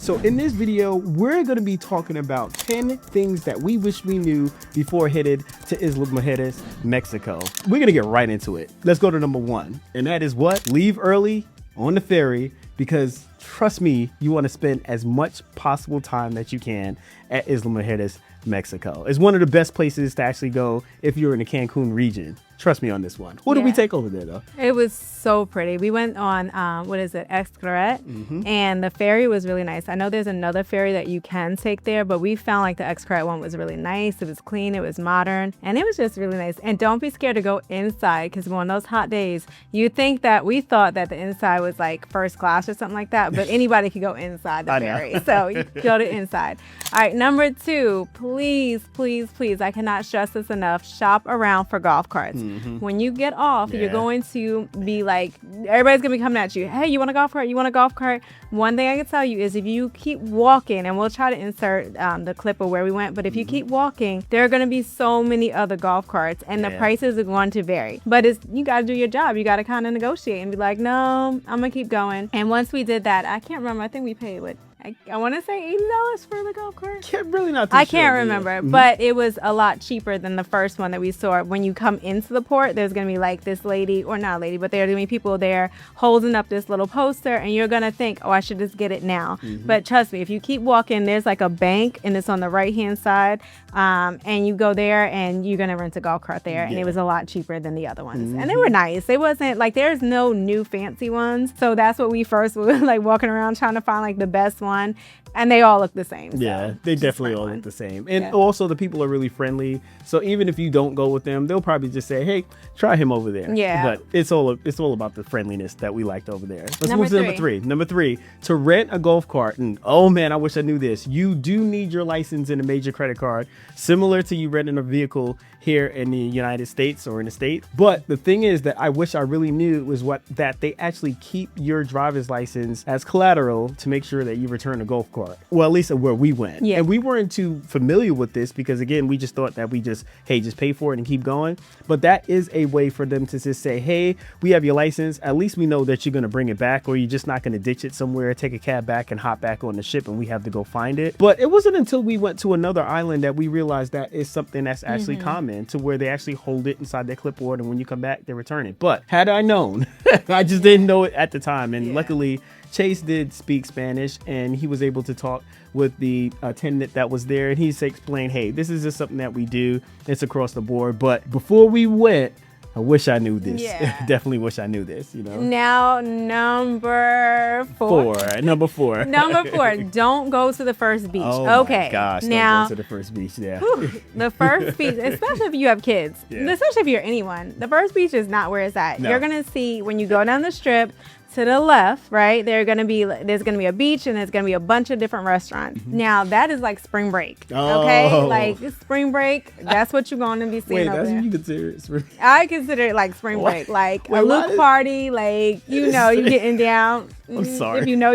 So in this video, we're going to be talking about 10 things that we wish we knew before headed to Isla Mujeres, Mexico. We're going to get right into it. Let's go to number 1. And that is what? Leave early on the ferry, because trust me, you want to spend as much possible time that you can at Isla Mujeres, Mexico. It's one of the best places to actually go if you're in the Cancun region. Trust me on this one. What did we take over there, though? It was so pretty. We went on, Xcaret, and the ferry was really nice. I know there's another ferry that you can take there, but we found like the Xcaret one was really nice. It was clean, it was modern, and it was just really nice. And don't be scared to go inside, because on those hot days, we thought that the inside was like first class or something like that, but anybody could go inside the ferry. So you go to inside. All right, number 2, please, I cannot stress this enough, shop around for golf carts. When you get off, you're going to be like, everybody's going to be coming at you. Hey, you want a golf cart? You want a golf cart? One thing I can tell you is if you keep walking, and we'll try to insert the clip of where we went, but if you keep walking, there are going to be so many other golf carts, and the prices are going to vary. But you got to do your job. You got to kind of negotiate and be like, no, I'm going to keep going. And once we did that, I can't remember. I think we paid I want to say $80 for the golf cart. I can't remember, but it was a lot cheaper than the first one that we saw. When you come into the port, there's going to be like this lady, or not a lady, but there are going to be people there holding up this little poster, and you're going to think, oh, I should just get it now. But trust me, if you keep walking, there's like a bank, and it's on the right-hand side, and you go there, and you're going to rent a golf cart there, and it was a lot cheaper than the other ones. And they were nice. It wasn't like, there's no new fancy ones, so that's what we first were like walking around trying to find like the best one. And they all look the same. Yeah, they definitely all look the same. And also the people are really friendly. So even if you don't go with them, they'll probably just say, hey, try him over there. Yeah. But it's all about the friendliness that we liked over there. Let's move to number 3. Number 3, to rent a golf cart. And oh man, I wish I knew this. You do need your license and a major credit card, similar to you renting a vehicle here in the United States or in the States. But the thing is that I wish I really knew was that they actually keep your driver's license as collateral to make sure that you return a golf cart. Well, at least where we went. Yeah. And we weren't too familiar with this because, again, we just thought that we just pay for it and keep going. But that is a way for them to just say, hey, we have your license. At least we know that you're going to bring it back, or you're just not going to ditch it somewhere, take a cab back and hop back on the ship and we have to go find it. But it wasn't until we went to another island that we realized that is something that's actually common, to where they actually hold it inside their clipboard, and when you come back, they return it. But had I known, I just didn't know it at the time. And luckily, Chase did speak Spanish, and he was able to talk with the attendant that was there, and he explained, hey, this is just something that we do. It's across the board. But before we went, I wish I knew this. Yeah. Definitely wish I knew this, you know. Now, number 4. Number 4. Number 4. Don't go to the first beach. Oh my gosh. Now, don't go to the first beach. Yeah. The first beach, especially if you have kids, especially if you're anyone, the first beach is not where it's at. No. You're going to see when you go down the strip, to the left, right, there's gonna be a beach, and there's gonna be a bunch of different restaurants. Now that is like spring break. Okay, like spring break. That's what you're going to be seeing. Wait, over that's there. what you consider it spring? I consider it like spring break, like a Luke party, like you getting down. I'm sorry. If you know,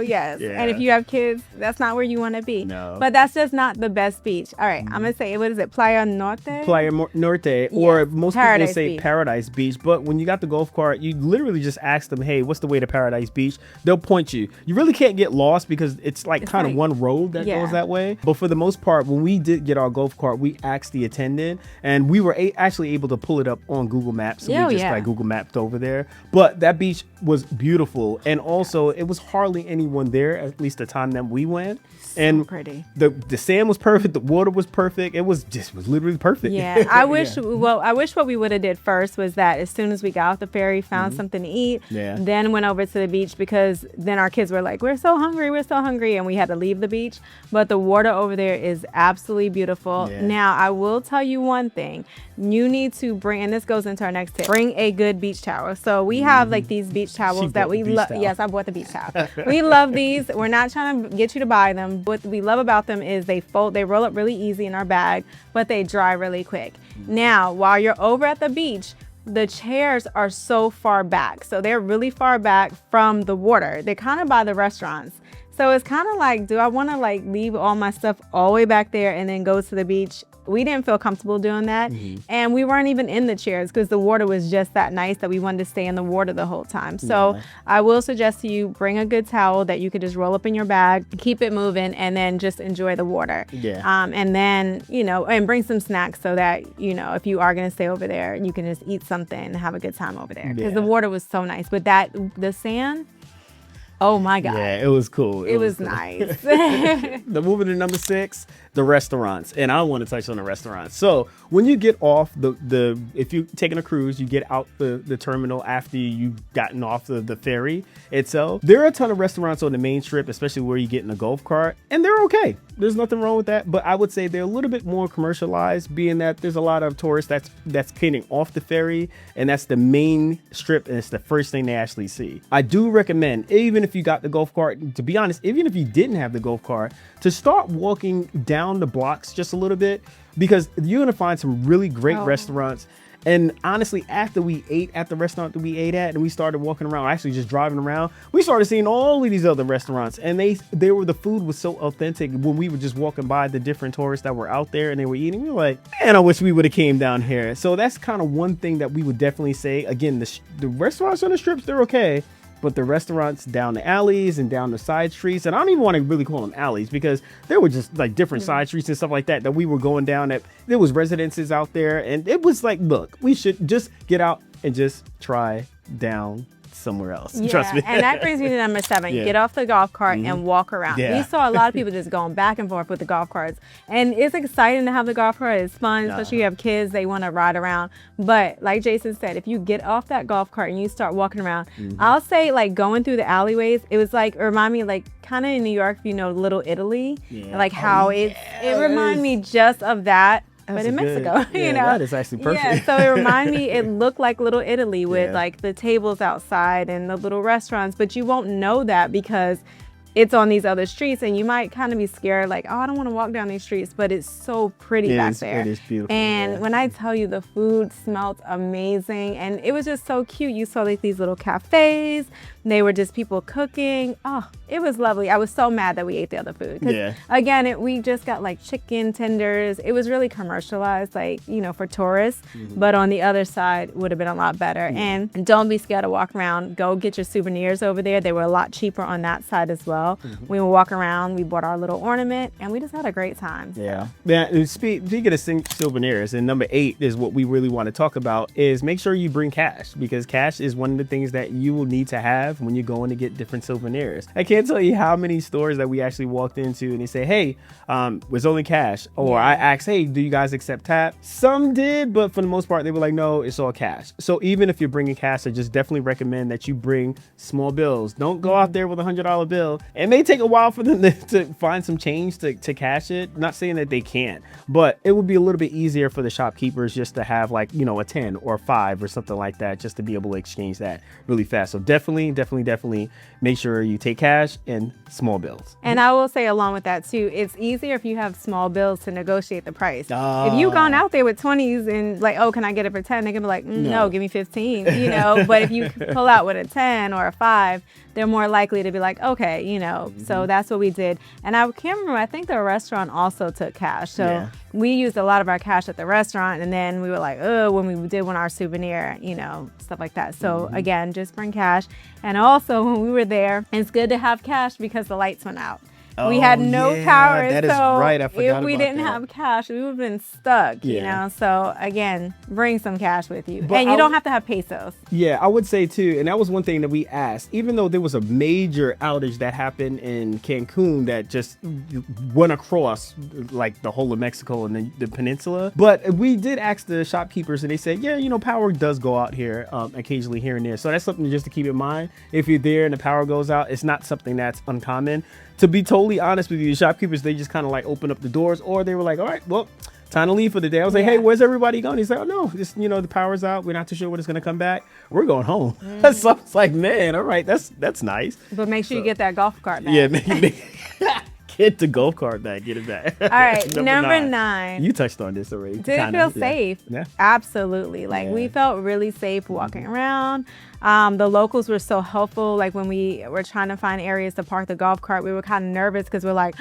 yes. Yeah. And if you have kids, that's not where you want to be. No. But that's just not the best beach. All right, I'm gonna say, what is it? Playa Norte. Or most people say Beach. Paradise Beach. But when you got the golf cart, you literally just ask them, hey, what's the way to Paradise Beach? They'll point you. You really can't get lost because it's kind of one road that goes that way. But for the most part, when we did get our golf cart, we asked the attendant, and we were actually able to pull it up on Google Maps. So we just Google mapped over there. But that beach was beautiful, and also it was hardly anyone there, at least the time that we went. And pretty. The sand was perfect. The water was perfect. It was literally perfect. Yeah. I wish what we would have did first was that as soon as we got off the ferry, found something to eat, then went over to the beach, because then our kids were like, we're so hungry, and we had to leave the beach. But the water over there is absolutely beautiful. Yeah. Now, I will tell you one thing. You need to bring, and this goes into our next tip, bring a good beach towel. So we have like these beach towels that we love. Yes, I bought the beach towel. We love these. We're not trying to get you to buy them. What we love about them is they roll up really easy in our bag, but they dry really quick. Now, while you're over at the beach, the chairs are so far back. So they're really far back from the water. They're kind of by the restaurants. So it's kind of like, do I want to like leave all my stuff all the way back there and then go to the beach? We didn't feel comfortable doing that. And we weren't even in the chairs because the water was just that nice that we wanted to stay in the water the whole time. So I will suggest to you, bring a good towel that you could just roll up in your bag, keep it moving, and then just enjoy the water. And then, you know, and bring some snacks so that, you know, if you are going to stay over there, you can just eat something and have a good time over there. Because the water was so nice. But the sand, oh my God. Yeah, it was cool. It was nice. Moving to number 6, the restaurants. And I want to touch on the restaurants. So when you get off if you're taking a cruise, you get out the terminal after you've gotten off the ferry itself. There are a ton of restaurants on the main strip, especially where you get in a golf cart. And they're okay. There's nothing wrong with that. But I would say they're a little bit more commercialized, being that there's a lot of tourists that's getting off the ferry. And that's the main strip. And it's the first thing they actually see. I do recommend, even if you got the golf cart, to be honest, even if you didn't have the golf cart, to start walking down the blocks just a little bit, because you're going to find some really great restaurants. And honestly, after we ate at the restaurant that we ate at and we started walking around, actually just driving around, we started seeing all of these other restaurants, and the food was so authentic. When we were just walking by the different tourists that were out there and they were eating, we were like, man, I wish we would have came down here. So that's kind of one thing that we would definitely say. Again, the restaurants on the strips, they're okay. But the restaurants down the alleys and down the side streets, and I don't even want to really call them alleys, because there were just like different side streets and stuff like that we were going down at. There was residences out there, and it was like, look, we should just get out and just try down somewhere else. Trust me. And that brings me to number 7. Get off the golf cart and walk around. We saw a lot of people just going back and forth with the golf carts, and it's exciting to have the golf cart. It's fun, especially if you have kids, they want to ride around. But like Jason said, if you get off that golf cart and you start walking around, I'll say like going through the alleyways, it was like, remind me like kind of in New York, you know, Little Italy, like how it reminded me just of that. But in Mexico, you know, that is actually perfect. Yeah, so it reminded me, it looked like Little Italy with like the tables outside and the little restaurants, but you won't know that because it's on these other streets, and you might kind of be scared, like, oh, I don't want to walk down these streets, but it's so pretty back there. It is beautiful. And when I tell you, the food smelled amazing, and it was just so cute. You saw like these little cafes, and they were just people cooking. Oh, it was lovely. I was so mad that we ate the other food. Again, we just got like chicken tenders. It was really commercialized, like, you know, for tourists, but on the other side would have been a lot better. And don't be scared to walk around. Go get your souvenirs over there. They were a lot cheaper on that side as well. We would walk around, we bought our little ornament, and we just had a great time. Speaking of souvenirs, and number 8 is what we really want to talk about, is make sure you bring cash, because cash is one of the things that you will need to have when you're going to get different souvenirs. I can't tell you how many stores that we actually walked into and they say, hey, it's only cash. Or I asked, hey, do you guys accept tap? Some did, but for the most part, they were like, no, it's all cash. So even if you're bringing cash, I just definitely recommend that you bring small bills. Don't go out there with $100 bill. It may take a while for them to find some change to cash it. Not saying that they can't, but it would be a little bit easier for the shopkeepers just to have like, you know, a 10 or a 5 or something like that, just to be able to exchange that really fast. So definitely make sure you take cash and small bills. And I will say along with that too, it's easier if you have small bills to negotiate the price. If you've gone out there with 20s and like, oh, can I get it for 10? They can be like, no, give me 15, you know. But if you pull out with a 10 or a 5, they're more likely to be like, okay, you know. So that's what we did. And I can't remember, I think the restaurant also took cash. So we used a lot of our cash at the restaurant, and then we were like, oh, when we did our souvenir, you know, stuff like that. So again, just bring cash. And also when we were there, it's good to have cash because the lights went out. We had no power. That is right. I forgot if we didn't have cash, we would have been stuck, you know. So again, bring some cash with you. And you don't have to have pesos. Yeah, I would say too, and that was one thing that we asked, even though there was a major outage that happened in Cancun that just went across like the whole of Mexico and the peninsula. But we did ask the shopkeepers, and they said, yeah, you know, power does go out here occasionally here and there. So that's something just to keep in mind. If you're there and the power goes out, it's not something that's uncommon. To be totally honest with you, the shopkeepers, they just kind of like open up the doors, or they were like, all right, well, time to leave for the day. I was like, hey, where's everybody going? He's like, oh, no, just, you know, the power's out. We're not too sure when it's going to come back. We're going home. So it's like, man, all right, that's nice. But make sure you get that golf cart back. Yeah, Get the golf cart back. Get it back. All right, number 9. You touched on this already. Did it feel safe? Yeah. Absolutely. Like we felt really safe walking around. The locals were so helpful. Like when we were trying to find areas to park the golf cart, we were kind of nervous because we're like,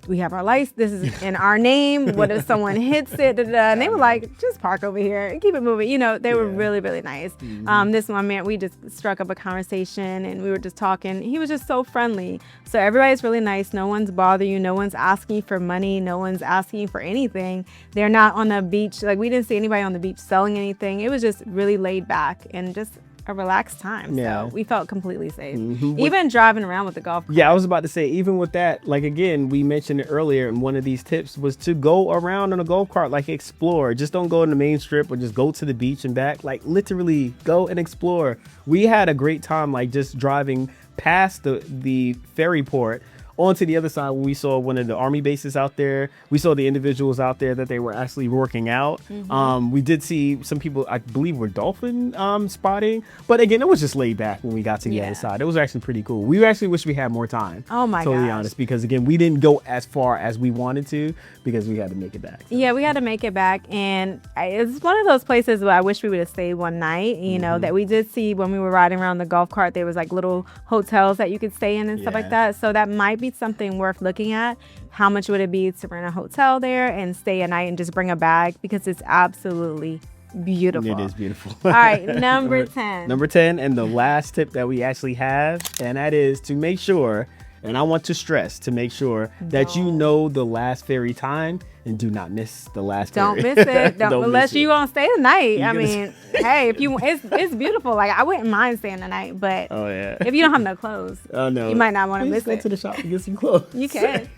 we have our license. This is in our name. What if someone hits it? And they were like, just park over here and keep it moving. You know, they were really, really nice. This one man, we just struck up a conversation and we were just talking. He was just so friendly. So everybody's really nice. No one's bothering you. No one's asking for money. No one's asking for anything. They're not on the beach. Like we didn't see anybody on the beach selling anything. It was just really laid back and just a relaxed time. So we felt completely safe. Even driving around with the golf cart. Yeah, I was about to say, even with that, like again, we mentioned it earlier, and one of these tips was to go around on a golf cart, like explore. Just don't go in the main strip or just go to the beach and back. Like literally go and explore. We had a great time, like just driving past the ferry port onto the other side when we saw one of the army bases out there. We saw the individuals out there that they were actually working out. We did see some people, I believe, were dolphin spotting. But again, it was just laid back when we got to the other side. It was actually pretty cool. We actually wish we had more time. Oh my god. Totally honest, because again, we didn't go as far as we wanted to because we had to make it back. Yeah, we had to make it back. And it's one of those places where I wish we would have stayed one night, you know, that we did see when we were riding around the golf cart. There was like little hotels that you could stay in and stuff like that. So that might be something worth looking at. How much would it be to rent a hotel there and stay a night and just bring a bag, because it's absolutely beautiful. It is beautiful. All right, number 10. Number 10, and the last tip that we actually have, and that is to make sure, and I want to stress, to make sure that you know the last ferry time and do not miss the last ferry. Don't miss it. Unless you want to stay the night. I mean, hey, if you, it's beautiful. Like I wouldn't mind staying the night, but if you don't have no clothes, no, you might not want to miss go it. to the shop and get some clothes. You can.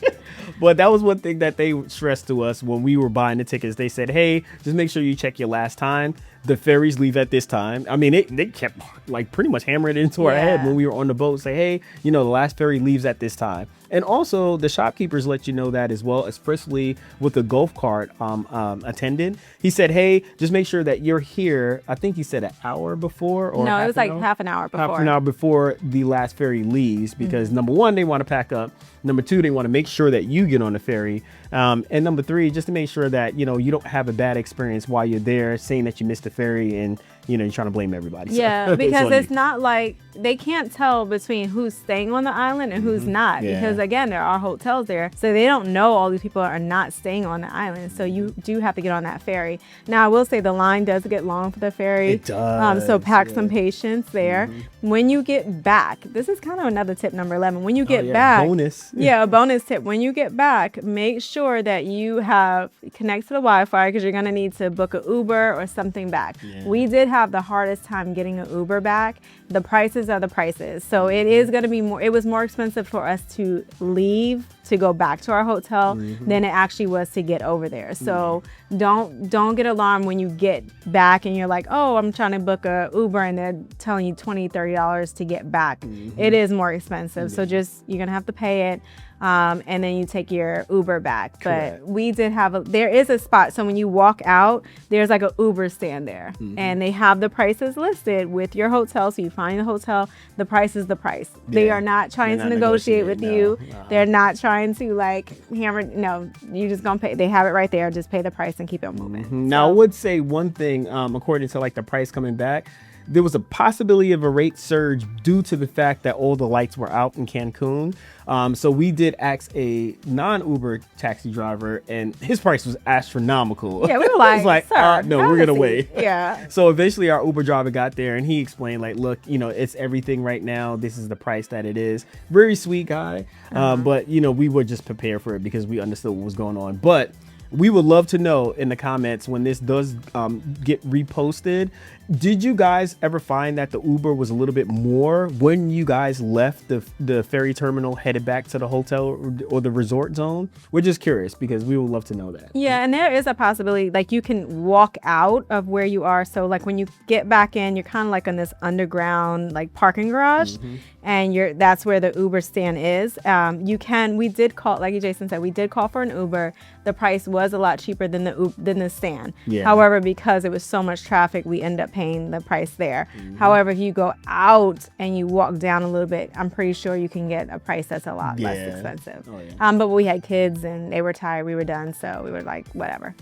But that was one thing that they stressed to us when we were buying the tickets. They said, hey, just make sure you check your last time. The ferries leave at this time. I mean, they kept like pretty much hammering it into our head when we were on the boat. Say, hey, you know, the last ferry leaves at this time. And also the shopkeepers let you know that as well, especially with the golf cart attendant. He said, hey, just make sure that you're here. I think he said an hour before. Or no, it was like half an hour before. Half an hour before the last ferry leaves, because number one, they want to pack up. Number two, they want to make sure that you get on the ferry. And number three, just to make sure that, you know, you don't have a bad experience while you're there saying that you missed the ferry and, you know, you're trying to blame everybody. Yeah, because it's not like they can't tell between who's staying on the island and who's not. Because again, there are hotels there. So they don't know all these people are not staying on the island. So you do have to get on that ferry. Now, I will say the line does get long for the ferry. It does. So pack some patience there. When you get back, this is kind of another tip, number 11. When you get back. Bonus. Yeah, a bonus tip. When you get back, make sure that you have connect to the Wi-Fi, because you're going to need to book an Uber or something back. We did have the hardest time getting an Uber back. The prices are the prices. So it is going to be more, it was more expensive for us to leave to go back to our hotel than it actually was to get over there. So don't get alarmed when you get back and you're like, oh, I'm trying to book a Uber and they're telling you $20, $30 to get back. It is more expensive. So just, you're going to have to pay it. And then you take your Uber back. But we did have there is a spot. So when you walk out, there's like a Uber stand there, and they have the prices listed with your hotel. So you find the hotel, the price is the price. They are not trying to negotiate with you. They're not trying to like hammer. No, you just gonna pay. They have it right there. Just pay the price and keep it moving. Now, I would say one thing, according to like the price coming back, there was a possibility of a rate surge due to the fact that all the lights were out in Cancun. So we did ask a non-Uber taxi driver, and his price was astronomical. Yeah, we were like, sir, no, we're gonna wait. Yeah. So eventually our Uber driver got there and he explained, like, look, you know, it's everything right now. This is the price that it is. Very sweet guy. But, you know, we were just prepared for it because we understood what was going on. But we would love to know in the comments when this does get reposted, did you guys ever find that the Uber was a little bit more when you guys left the ferry terminal headed back to the hotel or the resort zone? We're just curious because we would love to know that. Yeah, and there is a possibility, like you can walk out of where you are. So like when you get back in, you're kind of like in this underground like parking garage, and that's where the Uber stand is. We did call, like Jason said, we did call for an Uber. The price was a lot cheaper than the stand. Yeah. However, because it was so much traffic, we ended up paying the price there. However, if you go out and you walk down a little bit, I'm pretty sure you can get a price that's a lot less expensive. Oh, yeah. But we had kids and they were tired, we were done, so we were like, whatever.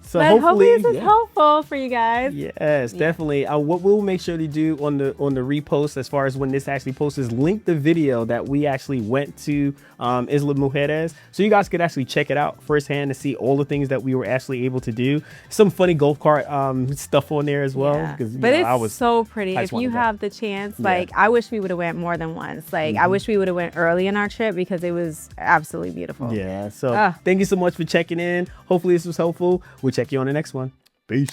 So but hopefully this is helpful for you guys. Yes, definitely. What we'll make sure to do on the repost, as far as when this actually posts, is link the video that we actually went to Isla Mujeres, so you guys could actually check it out firsthand to see all the things that we were actually able to do. Some funny golf cart stuff on there as well. But it's so pretty. If you have the chance, like I wish we would have went more than once. Like I wish we would have went early in our trip because it was absolutely beautiful. Yeah. So thank you so much for checking in. Hopefully this was helpful. We'll check you on the next one. Peace.